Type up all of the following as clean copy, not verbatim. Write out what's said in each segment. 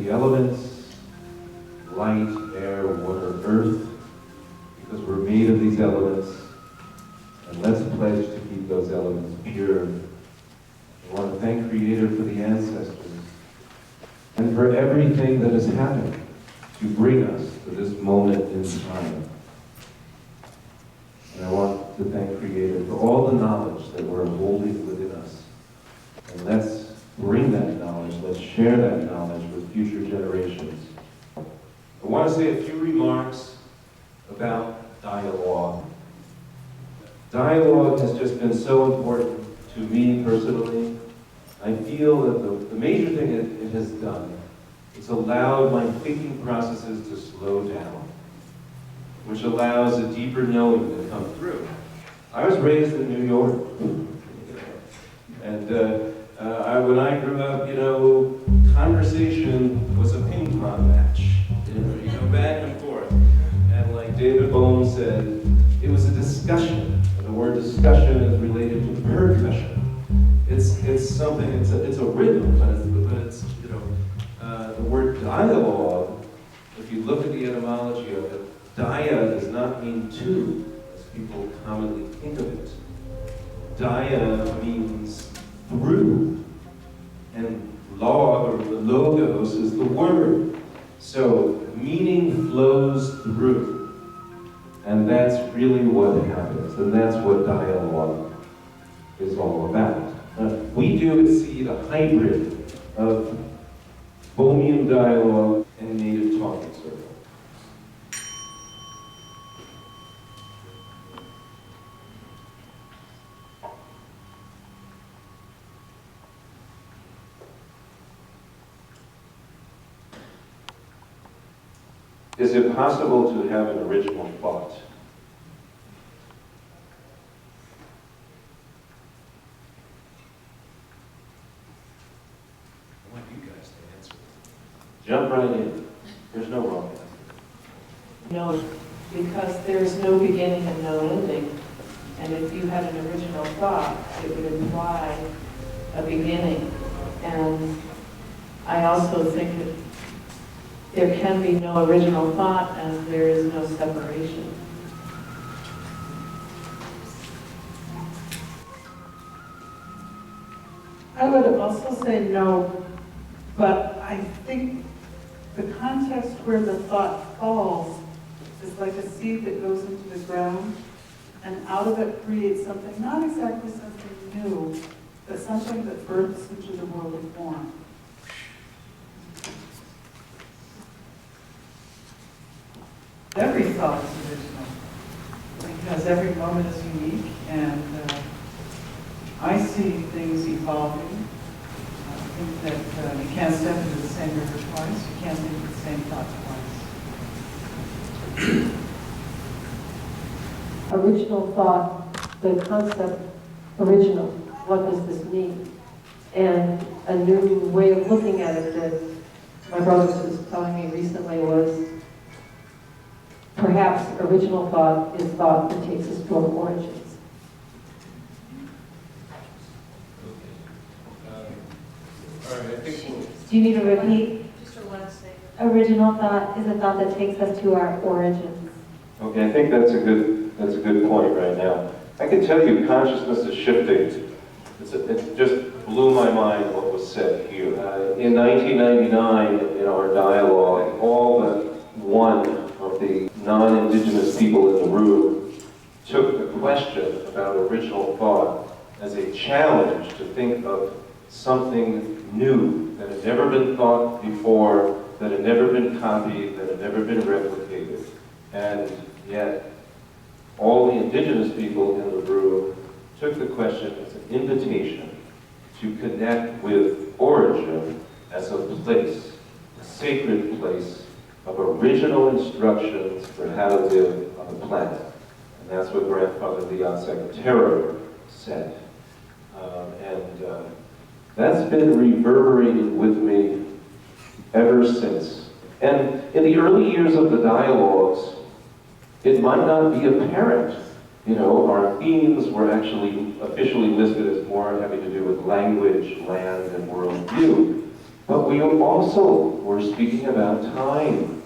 the elements, light, air, water, earth, because we're made of these elements, and let's pledge to keep those elements pure. I want to thank Creator for the ancestors, and for everything that has happened to bring us to this moment in time. And I want to thank Creator for all the knowledge that we're holding within us. And let's bring that knowledge, let's share that knowledge with future generations. I want to say a few remarks about dialogue. Dialogue has just been so important to me personally. I feel that the major thing it has done, it's allowed my thinking processes to slow down, which allows a deeper knowing to come through. I was raised in New York, and when I grew up, conversation was a ping pong match, back and forth. And like David Bohm said, it was a discussion. And the word discussion is related to percussion. It's something. It's a rhythm, but it's the word dialogue. If you look at the etymology of it, dia does not mean two, as people commonly think of it. Dia means through, and log, or the logos, is the word. So meaning flows through, and that's really what happens, and that's what dialogue is all about. We do see a hybrid of Bohemian dialogue and native talking circle. Is it possible to have an original thought? I want you guys to answer. Jump right in. There's no wrong answer. No, because there's no beginning and no ending. And if you had an original thought, it would imply a beginning. And I also think that there can be no original thought and there is no separation. I would also say no, but I think the context where the thought falls is like a seed that goes into the ground, and out of it creates something, not exactly something new, but something that births into the world of form. Every thought is original, because every moment is unique, and I see things evolving. I think that you can't step into the same river twice, you can't think the same thought twice. Original thought, the concept original, what does this mean? And a new way of looking at it that my brother was telling me recently was, perhaps original thought is thought that takes us to our origins. All right, I think we'll... Do you need to repeat? Just for one second. Original thought is a thought that takes us to our origins. Okay, I think that's a good point right now. I can tell you consciousness is shifting. It just blew my mind what was said here. In 1999, in our dialogue, all but one of the non-Indigenous people in the room took the question about original thought as a challenge to think of something new that had never been thought before, that had never been copied, that had never been replicated. And yet, all the Indigenous people in the room took the question as an invitation to connect with origin as a place, a sacred place of original instructions for how to live on the planet. And that's what Grandfather Leon Secretary said. That's been reverberating with me ever since. And in the early years of the dialogues, it might not be apparent. Our themes were actually officially listed as more having to do with language, land, and worldview. but we also were speaking about time.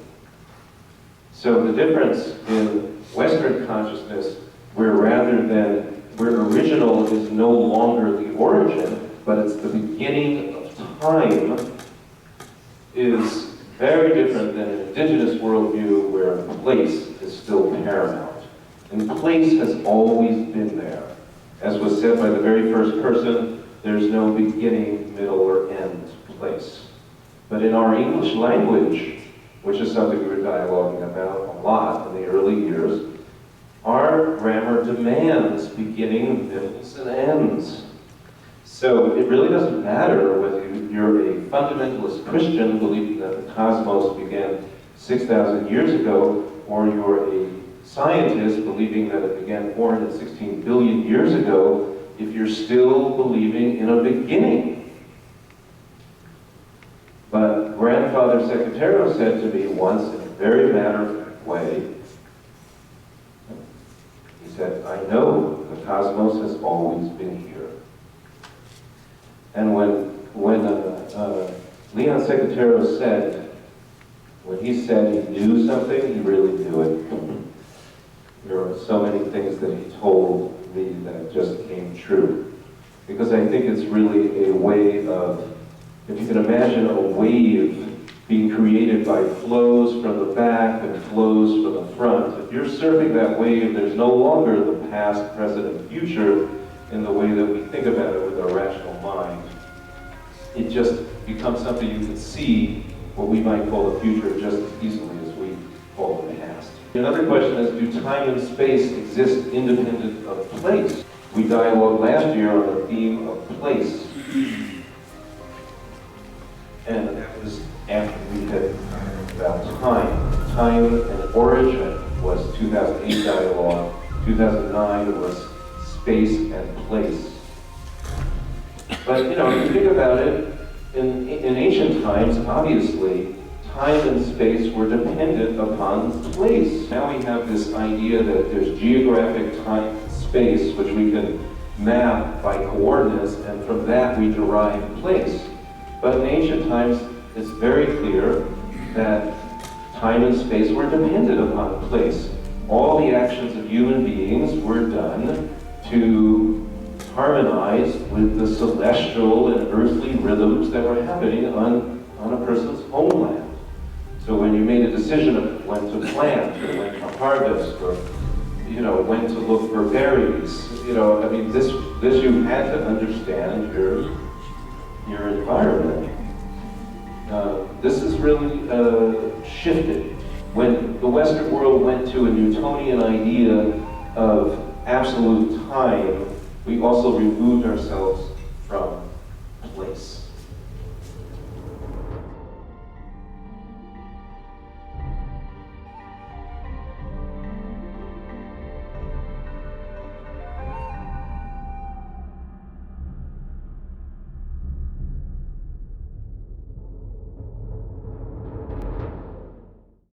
So the difference in Western consciousness, where original is no longer the origin, but it's the beginning of time, is very different than an indigenous worldview where place is still paramount. And place has always been there. As was said by the very first person, there's no beginning, middle, or end place. But in our English language, which is something we were dialoguing about a lot in the early years, our grammar demands beginning, middles, and ends. So it really doesn't matter whether you're a fundamentalist Christian believing that the cosmos began 6,000 years ago, or you're a scientist believing that it began 416 billion years ago, if you're still believing in a beginning. But Grandfather Secretero said to me once in a very matter-of-fact way, he said, I know the cosmos has always been here. And when Leon Secretero said, when he said he knew something, he really knew it. There were so many things that he told me that just came true. Because I think it's really a way of, if you can imagine a wave being created by flows from the back and flows from the front, if you're surfing that wave, there's no longer the past, present, and future in the way that we think about it with our rational mind. It just becomes something you can see what we might call the future just as easily as we call the past. Another question is, do time and space exist independent of place? We dialogued last year on the theme of place. And that was after we had about time. Time and origin was 2008 dialogue. 2009 was space and place. But, if you think about it, in ancient times, obviously, time and space were dependent upon place. Now we have this idea that there's geographic time and space, which we can map by coordinates, and from that we derive place. But in ancient times, it's very clear that time and space were dependent upon place. All the actions of human beings were done to harmonize with the celestial and earthly rhythms that were happening on a person's homeland. So when you made a decision of when to plant, or when to harvest, or when to look for berries, this you had to understand your environment. This is really shifted. When the Western world went to a Newtonian idea of absolute time, we also removed ourselves from place.